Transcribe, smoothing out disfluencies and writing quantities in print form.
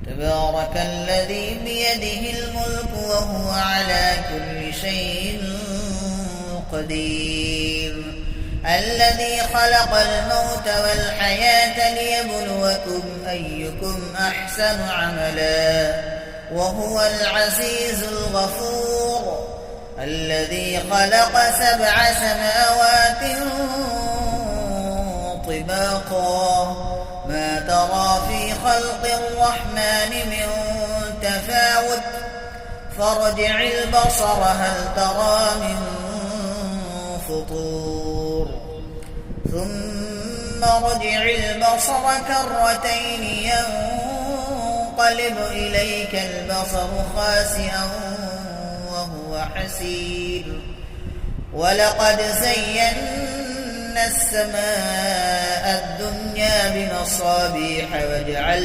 تبارك الذي بيده الملك وهو على كل شيء قدير الذي خلق الموت والحياة ليبلوكم أيكم أحسن عملا وهو العزيز الغفور الذي خلق 7 سماوات طباقا ما ترى في خلق الرحمن من تفاوت فارجع البصر هل ترى من فطور ثم ارجع البصر كرتين ينقلب إليك البصر خاسئا وهو حسير ولقد زينا السماء الدنيا بمصابيح وجعلنا